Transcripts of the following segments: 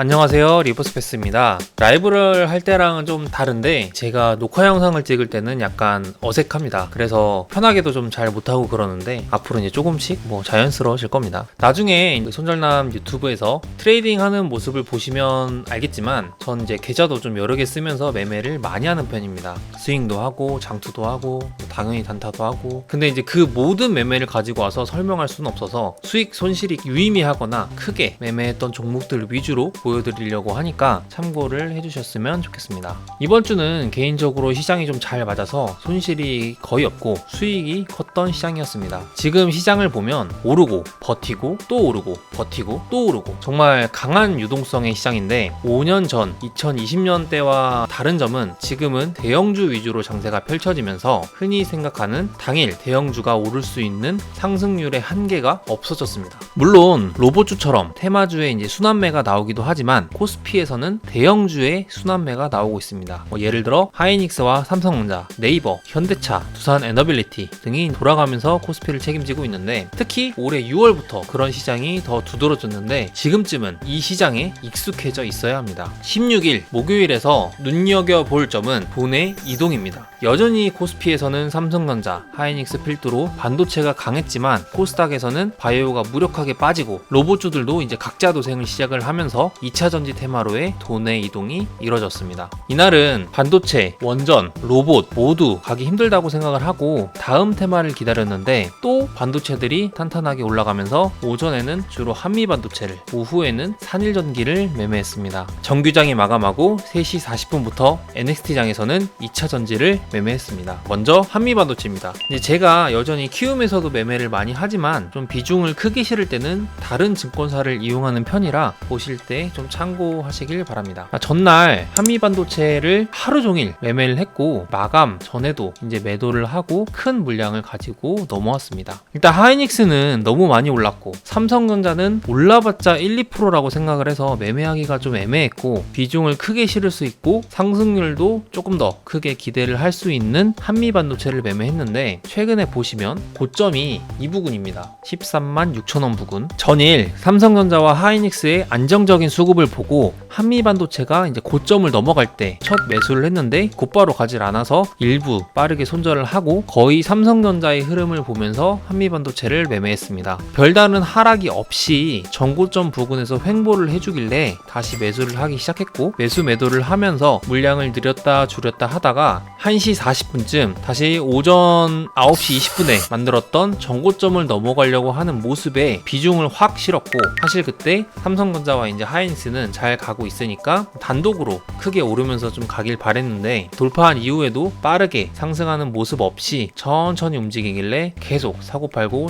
안녕하세요, 리버스페스입니다. 라이브를 할 때랑은 좀 다른데 제가 녹화 영상을 찍을 때는 약간 어색합니다. 그래서 편하게도 좀 잘 못하고 그러는데 앞으로 이제 조금씩 자연스러워질 겁니다. 나중에 손절남 유튜브에서 트레이딩 하는 모습을 보시면 알겠지만 전 이제 계좌도 좀 여러 개 쓰면서 매매를 많이 하는 편입니다. 스윙도 하고 장투도 하고 당연히 단타도 하고, 근데 이제 그 모든 매매를 가지고 와서 설명할 수는 없어서 수익 손실이 유의미하거나 크게 매매했던 종목들 위주로 보여드리려고 하니까 참고를 해주셨으면 좋겠습니다. 이번 주는 개인적으로 시장이 좀 잘 맞아서 손실이 거의 없고 수익이 컸던 시장이었습니다. 지금 시장을 보면 오르고 버티고 또 오르고 버티고 또 오르고 정말 강한 유동성의 시장인데, 5년 전 2020년 때와 다른 점은 지금은 대형주 위주로 장세가 펼쳐지면서 흔히 생각하는 당일 대형주가 오를 수 있는 상승률의 한계가 없어졌습니다. 물론 로봇주처럼 테마주에 이제 순환매가 나오기도 하지만 코스피에서는 대형주의 순환매가 나오고 있습니다. 예를 들어 하이닉스와 삼성전자, 네이버, 현대차, 두산 에너빌리티 등이 돌아가면서 코스피를 책임지고 있는데, 특히 올해 6월부터 그런 시장이 더 두드러졌는데 지금쯤은 이 시장에 익숙해져 있어야 합니다. 16일 목요일에서 눈여겨볼 점은 돈의 이동입니다. 여전히 코스피에서는 삼성전자, 하이닉스 필두로 반도체가 강했지만 코스닥에서는 바이오가 무력하게 빠지고 로봇주들도 이제 각자 도생을 시작을 하면서 2차 전지 테마로의 돈의 이동이 이뤄졌습니다. 이날은 반도체, 원전, 로봇 모두 가기 힘들다고 생각을 하고 다음 테마를 기다렸는데 또 반도체들이 탄탄하게 올라가면서 오전에는 주로 한미 반도체를, 오후에는 산일전기를 매매했습니다. 정규장이 마감하고 3시 40분부터 NXT장에서는 2차 전지를 매매했습니다. 먼저 한미 반도체입니다. 이제 제가 여전히 키움에서도 매매를 많이 하지만 좀 비중을 크게 실을 때는 다른 증권사를 이용하는 편이라 보실 때 좀 참고하시길 바랍니다. 전날 한미 반도체를 하루 종일 매매를 했고 마감 전에도 이제 매도를 하고 큰 물량을 가지고 넘어왔습니다. 일단 하이닉스는 너무 많이 올랐고 삼성전자는 올라봤자 1, 2%라고 생각을 해서 매매하기가 좀 애매했고, 비중을 크게 실을 수 있고 상승률도 조금 더 크게 기대를 할 수 있는 한미 반도체를 매매했는데, 최근에 보시면 고점이 이 부근입니다. 13만 6천원 부근. 전일 삼성전자와 하이닉스의 안정적인 수급을 보고 한미 반도체가 이제 고점을 넘어갈 때 첫 매수를 했는데 곧바로 가질 않아서 일부 빠르게 손절을 하고 거의 삼성전자의 흐름을 보면서 한미 반도체를 매매했습니다. 별다른 하락이 없이 전고점 부근에서 횡보를 해주길래 다시 매수를 하기 시작했고, 매수 매도를 하면서 물량을 늘렸다 줄였다 하다가 1시 40분쯤 다시 오전 9시 20분에 만들었던 전고점을 넘어가려고 하는 모습에 비중을 확 실었고, 사실 그때 삼성전자와 이제 하이닉스는 잘 가고 있으니까 단독으로 크게 오르면서 좀 가길 바랬는데, 돌파한 이후에도 빠르게 상승하는 모습 없이 천천히 움직이길래 계속 사고팔고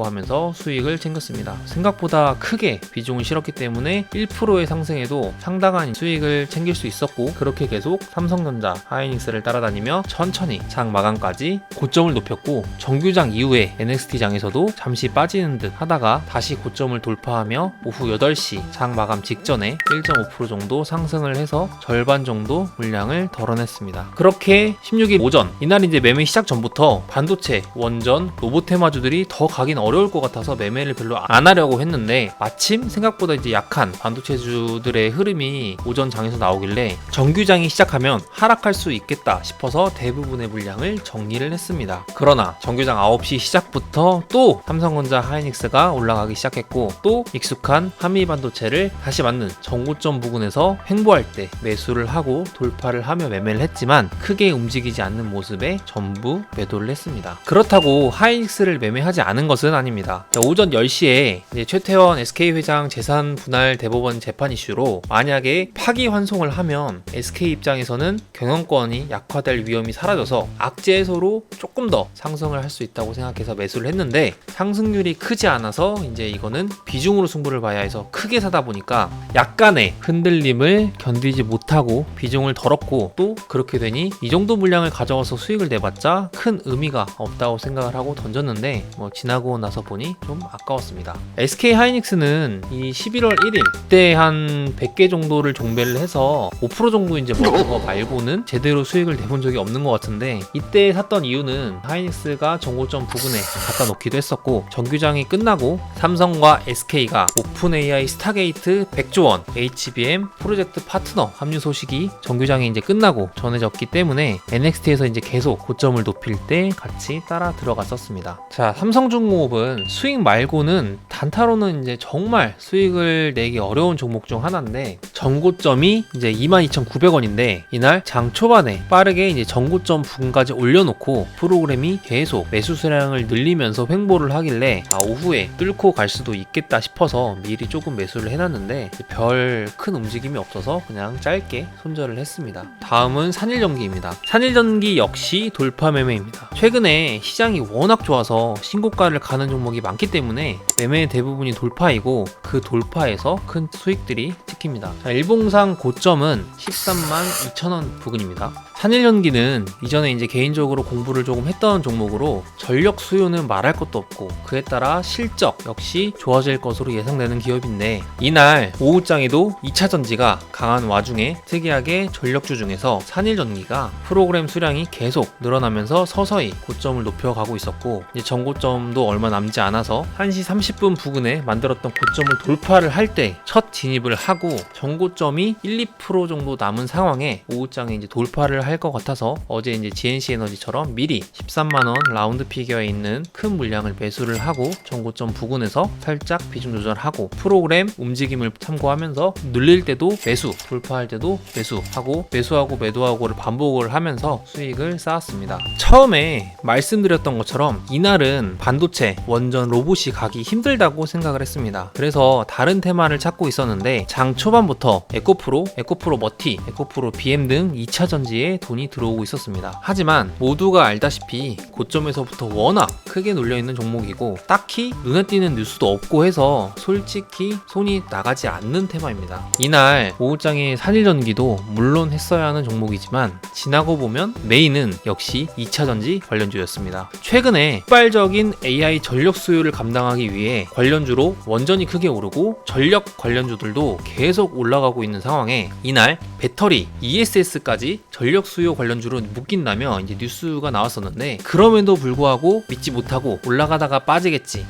하면서 수익을 챙겼습니다. 생각보다 크게 비중을 실었기 때문에 1%의 상승에도 상당한 수익을 챙길 수 있었고, 그렇게 계속 삼성전자, 하이닉스를 따라다니며 천천히 장 마감까지 고점을 높였고, 정규장 이후에 NXT장에서도 잠시 빠지는 듯 하다가 다시 고점을 돌파하며 오후 8시 장 마감 직전에 1.5% 정도 상승을 해서 절반 정도 물량을 덜어냈습니다. 그렇게 16일 오전, 이날 이제 매매 시작 전부터 반도체, 원전, 로봇 테마주들이 더 가긴 어려울 것 같아서 매매를 별로 안 하려고 했는데, 마침 생각보다 이제 약한 반도체주들의 흐름이 오전 장에서 나오길래 정규장이 시작하면 하락할 수 있겠다 싶어서 대부분의 물량을 정리를 했습니다. 그러나 정규장 9시 시작부터 또 삼성전자, 하이닉스가 올라가기 시작했고, 또 익숙한 한미 반도체를 다시 맞는 정고점 부근에서 횡보할 때 매수를 하고 돌파를 하며 매매를 했지만 크게 움직이지 않는 모습에 전부 매도를 했습니다. 그렇다고 하이닉스를 매매하지 않은 것은 아닙니다. 오전 10시에 최태원 SK회장 재산 분할 대법원 재판 이슈로 만약에 파기환송을 하면 SK 입장에서는 경영권이 약화될 위험이 사라져서 악재 해소로 조금 더 상승을 할 수 있다고 생각해서 매수를 했는데, 상승률이 크지 않아서 이제 이거는 비중으로 승부를 봐야 해서 크게 사다 보니까 약간의 흔들림을 견디지 못하고 비중을 덜었고, 또 그렇게 되니 이 정도 물량을 가져와서 수익을 내봤자 큰 의미가 없다고 생각을 하고 던졌는데, 지나고 나서 보니 좀 아까웠습니다. SK 하이닉스는 이 11월 1일 그때 한 100개 정도를 종배를 해서 5% 정도 이제 먹은 거 말고는 제대로 수익을 내본 본 적이 없는 것 같은데, 이때 샀던 이유는 하이닉스가 정고점 부근에 갖다 놓기도 했었고, 정규장이 끝나고 삼성과 SK가 오픈 AI 스타게이트 100조 원 HBM 프로젝트 파트너 합류 소식이 정규장이 이제 끝나고 전해졌기 때문에 NXT에서 이제 계속 고점을 높일 때 같이 따라 들어갔었습니다. 자, 삼성중공업은 수익 말고는 단타로는 이제 정말 수익을 내기 어려운 종목 중 하나인데, 전고점이 이제 22,900원인데 이날 장 초반에 빠르게 이제 전고점 부근까지 올려놓고 프로그램이 계속 매수 수량을 늘리면서 횡보를 하길래 오후에 뚫고 갈 수도 있겠다 싶어서 미리 조금 매수를 해놨는데 별 큰 움직임이 없어서 그냥 짧게 손절을 했습니다. 다음은 산일전기입니다. 산일전기 역시 돌파 매매입니다. 최근에 시장이 워낙 좋아서 신고가를 가는 종목이 많기 때문에 매매 대부분이 돌파이고, 그 돌파에서 큰 수익들이 찍힙니다. 자, 일봉상 고점은 13만 2천원 부근입니다. 산일전기는 이전에 이제 개인적으로 공부를 조금 했던 종목으로 전력 수요는 말할 것도 없고 그에 따라 실적 역시 좋아질 것으로 예상되는 기업인데, 이날 오후장에도 2차 전지가 강한 와중에 특이하게 전력주 중에서 산일전기가 프로그램 수량이 계속 늘어나면서 서서히 고점을 높여가고 있었고, 이제 전고점도 얼마 남지 않아서 1시 30분 부근에 만들었던 고점을 돌파를 할 때 첫 진입을 하고, 전고점이 1, 2% 정도 남은 상황에 오후장에 이제 돌파를 할 것 같아서 어제 이제 GNC 에너지처럼 미리 13만원 라운드 피겨에 있는 큰 물량을 매수를 하고 전고점 부근에서 살짝 비중 조절하고, 프로그램 움직임을 참고하면서 늘릴 때도 매수, 돌파할 때도 매수하고, 매수하고 매도하고를 반복을 하면서 수익을 쌓았습니다. 처음에 말씀드렸던 것처럼 이날은 반도체, 원전, 로봇이 가기 힘들다고 생각을 했습니다. 그래서 다른 테마를 찾고 있었는데, 장 초반부터 에코프로 머티, 에코프로 BM 등 2차 전지에 돈이 들어오고 있었습니다. 하지만 모두가 알다시피 고점에서부터 워낙 크게 눌려있는 종목이고 딱히 눈에 띄는 뉴스도 없고 해서 솔직히 손이 나가지 않는 테마입니다. 이날 오후장의 산일전기도 물론 했어야 하는 종목이지만 지나고 보면 메인은 역시 2차전지 관련주였습니다. 최근에 폭발적인 AI 전력 수요를 감당하기 위해 관련주로 원전이 크게 오르고 전력 관련주들도 계속 올라가고 있는 상황에 이날 배터리, ESS까지 전력 수요 관련주로 묶인다며 이제 뉴스가 나왔었는데, 그럼에도 불구하고 믿지 못하고 올라가다가 빠지겠지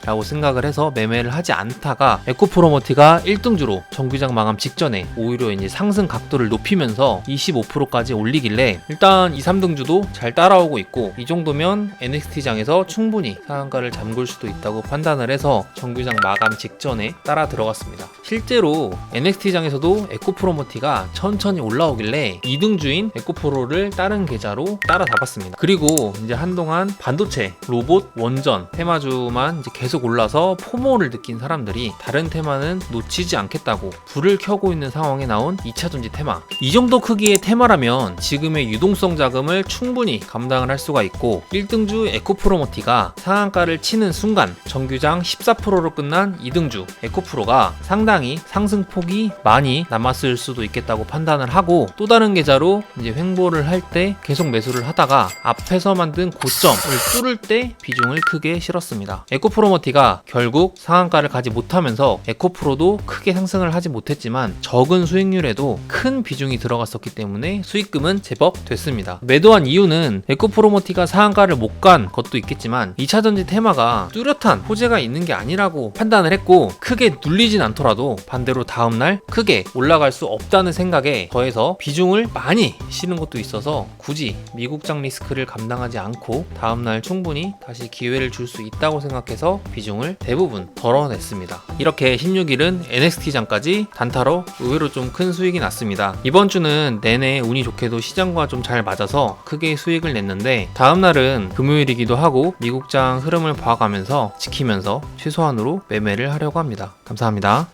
라고 생각을 해서 매매를 하지 않다가 에코프로머티가 1등주로 정규장 마감 직전에 오히려 이제 상승 각도를 높이면서 25%까지 올리길래 일단 2, 3등주도 잘 따라오고 있고, 이 정도면 NXT장에서 충분히 상한가를 잠글 수도 있다고 판단을 해서 정규장 마감 직전에 따라 들어갔습니다. 실제로 NXT장에서도 에코프로머티가 천천히 올라오길래 2등주인 에코프로를 다른 계좌로 따라잡았습니다. 그리고 이제 한동안 반도체, 로봇, 원전 테마주만 이제 계속 올라서 포모를 느낀 사람들이 다른 테마는 놓치지 않겠다고 불을 켜고 있는 상황에 나온 2차전지 테마. 이 정도 크기의 테마라면 지금의 유동성 자금을 충분히 감당을 할 수가 있고, 1등주 에코프로머티가 상한가를 치는 순간 정규장 14%로 끝난 2등주 에코프로가 상당히 상승폭이 많이 남았을 수도 있겠다고 판단을 하고, 또 다른 계좌로 이제 횡보를 할 때 계속 매수를 하다가 앞에서 만든 고점을 뚫을 때 비중을 크게 실었습니다. 에코프로머티가 결국 상한가를 가지 못하면서 에코프로도 크게 상승을 하지 못했지만 적은 수익률에도 큰 비중이 들어갔었기 때문에 수익금은 제법 됐습니다. 매도한 이유는 에코프로머티가 상한가를 못 간 것도 있겠지만 2차전지 테마가 뚜렷한 호재가 있는 게 아니라고 판단을 했고, 크게 눌리진 않더라도 반대로 다음날 크게 올라갈 수 없다는 생각에 더해서 비중을 많이 실은 것도 있어서 굳이 미국장 리스크를 감당하지 않고 다음날 충분히 다시 기회를 줄 수 있다고 생각해서 비중을 대부분 덜어냈습니다. 이렇게 16일은 NXT장까지 단타로 의외로 좀 큰 수익이 났습니다. 이번 주는 내내 운이 좋게도 시장과 좀 잘 맞아서 크게 수익을 냈는데, 다음날은 금요일이기도 하고 미국장 흐름을 봐가면서 지키면서 최소한으로 매매를 하려고 합니다. 감사합니다.